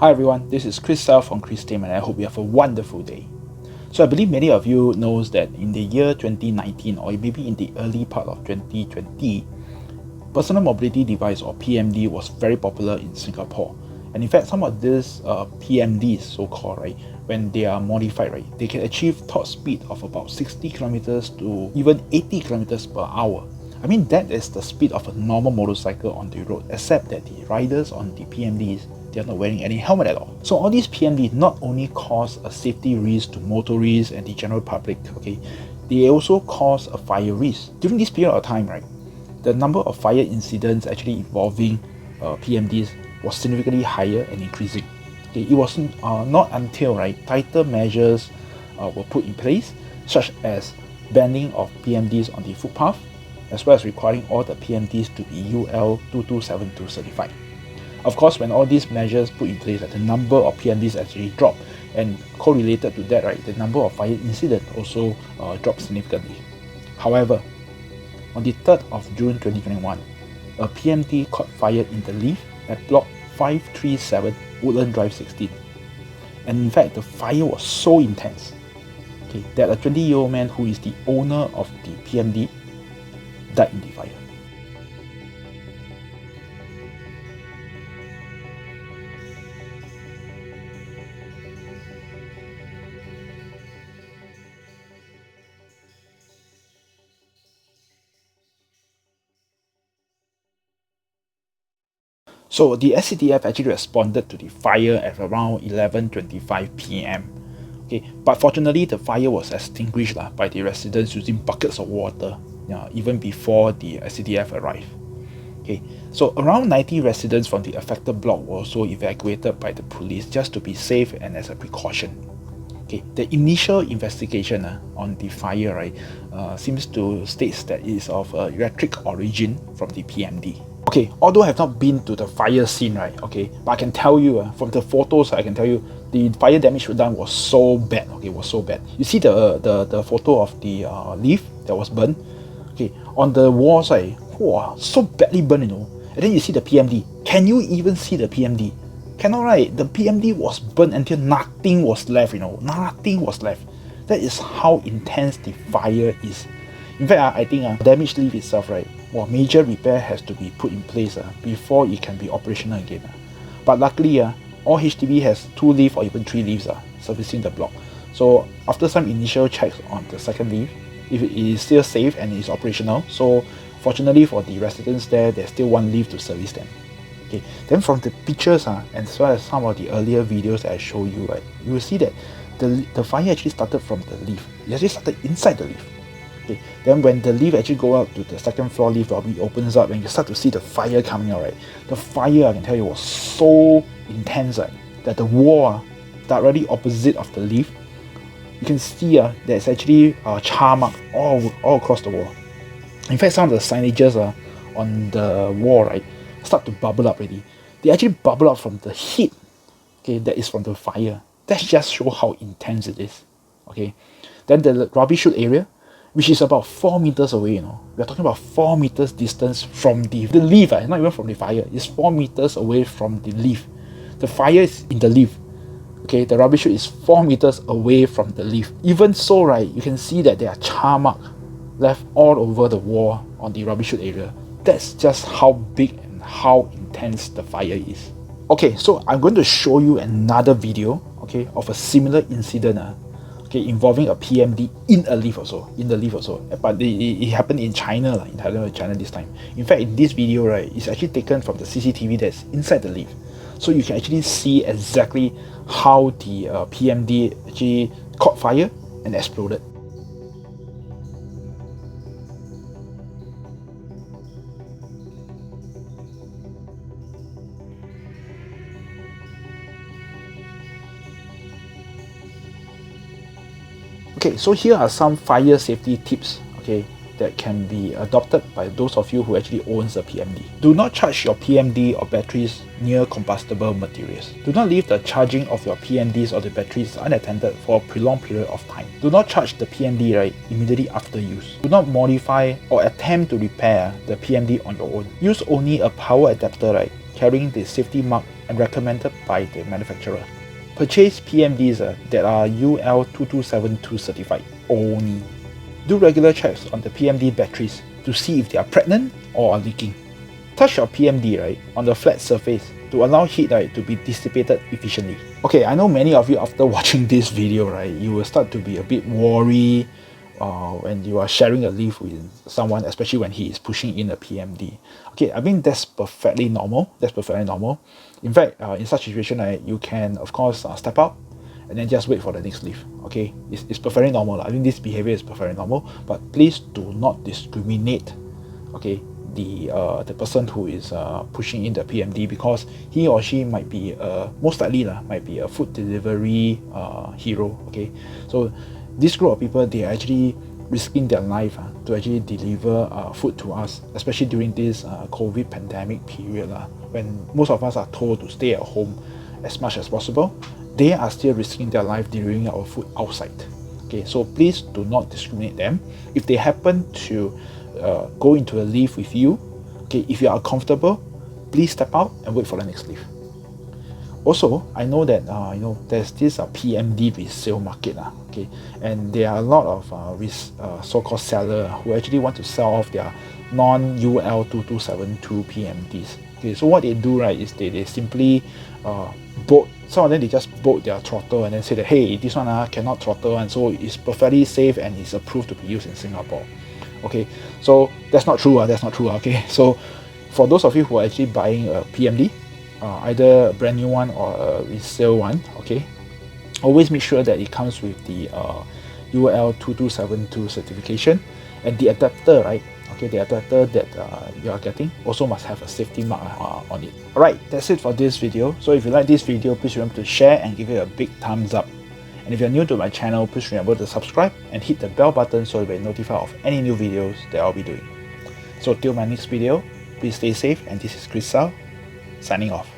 Hi everyone, this is Kriscell from Kristainment and I hope you have a wonderful day. So I believe many of you knows that in the year 2019 or maybe in the early part of 2020, personal mobility device or PMD was very popular in Singapore. And in fact, some of these PMDs, so-called, right, when they are modified, right, they can achieve top speed of about 60 kilometers to even 80 kilometers per hour. I mean, that is the speed of a normal motorcycle on the road, except that the riders on the PMDs, they are not wearing any helmet at all. So all these PMD not only cause a safety risk to motorists and the general public, okay, they also cause a fire risk. During this period of time, right, the number of fire incidents actually involving PMDs was significantly higher and increasing. Okay, it was not until tighter measures were put in place, such as banning of PMDs on the footpath, as well as requiring all the PMDs to be UL 2272 certified. Of course, when all these measures put in place, the number of PMDs actually dropped, and correlated to that, the number of fire incidents also dropped significantly. However, on the 3rd of June 2021, a PMD caught fire in the lift at block 537 Woodlands Drive 16. And in fact, the fire was so intense that a 20-year-old man who is the owner of the PMD died in the fire. So the SCDF actually responded to the fire at around 11:25 p.m. But fortunately the fire was extinguished by the residents using buckets of water, even before the SCDF arrived. So around 90 residents from the affected block were also evacuated by the police just to be safe and as a precaution. The initial investigation on the fire seems to state that it is of electric origin from the PMD. Although I have not been to the fire scene, but I can tell you from the photos, I can tell you the fire damage done was so bad. Was so bad. You see the photo of the leaf that was burned. On the walls, wow, so badly burned, And then you see the PMD. Can you even see the PMD? Cannot, right? The PMD was burned until nothing was left, Nothing was left. That is how intense the fire is. In fact, I think damaged leaf itself, major repair has to be put in place before it can be operational again. But luckily, all HDB has 2 leaves or even 3 leaves servicing the block. So after some initial checks on the second leaf, if it is still safe and is operational, so fortunately for the residents there, there's still 1 leaf to service them. Then from the pictures as well as some of the earlier videos that I show you, you will see that the fire actually started from the leaf. It actually started inside the leaf. Then when the lift actually go out to the second floor lift lobby opens up and you start to see the fire coming out, the fire, I can tell you, was so intense that the wall directly opposite of the lift, you can see there's actually a char mark all across the wall. In fact, some of the signages on the wall start to bubble up already. They actually bubble up from the heat that is from the fire. That just shows how intense it is. Then the rubbish chute area, which is about 4 meters away, We're talking about 4 meters distance from the leaf, not even from the fire. It's 4 meters away from the leaf. The fire is in the leaf. The rubbish chute is 4 meters away from the leaf. Even so, you can see that there are char marks left all over the wall on the rubbish chute area. That's just how big and how intense the fire is. So I'm going to show you another video, of a similar incident, involving a PMD in a lift also, but it happened in China, China this time. In fact, in this video, it's actually taken from the CCTV that's inside the lift, so you can actually see exactly how the PMD actually caught fire and exploded. So here are some fire safety tips, that can be adopted by those of you who actually owns a PMD. Do not charge your PMD or batteries near combustible materials. Do not leave the charging of your PMDs or the batteries unattended for a prolonged period of time. Do not charge the PMD immediately after use. Do not modify or attempt to repair the PMD on your own. Use only a power adapter carrying the safety mark and recommended by the manufacturer. Purchase PMDs that are UL2272 certified only. Do regular checks on the PMD batteries to see if they are pregnant or are leaking. Touch your PMD on the flat surface to allow heat to be dissipated efficiently. Okay, I know many of you after watching this video, you will start to be a bit worried when you are sharing a lift with someone, especially when he is pushing in a PMD. Okay, I mean that's perfectly normal. That's perfectly normal. In fact, in such situation, you can of course step out and then just wait for the next lift. Okay, it's perfectly normal. I think this behavior is perfectly normal, but please do not discriminate. Okay, the person who is pushing in the PMD, because he or she might be most likely might be a food delivery hero. Okay, so this group of people, they are actually risking their life to actually deliver food to us, especially during this COVID pandemic period when most of us are told to stay at home as much as possible. They are still risking their life delivering our food outside. Okay, so please do not discriminate them. If they happen to go into a lift with you, okay, if you are comfortable, please step out and wait for the next lift. Also, I know that there's this PMD resale market, okay, and there are a lot of so-called sellers who actually want to sell off their non-UL2272 PMDs. Okay, so what they do is they simply bolt. Some of them they just bolt their throttle and then say that, hey, this one cannot throttle, and so it's perfectly safe and it's approved to be used in Singapore. Okay, so that's not true. That's not true. Okay, so for those of you who are actually buying a PMD, either a brand new one or a resale one, okay, always make sure that it comes with the UL2272 certification, and the adapter, okay, the adapter that you are getting also must have a safety mark on it. Alright, that's it for this video. So if you like this video, please remember to share and give it a big thumbs up. And if you're new to my channel, please remember to subscribe and hit the bell button so you'll be notified of any new videos that I'll be doing. So till my next video, please stay safe, and this is Kriscell signing off.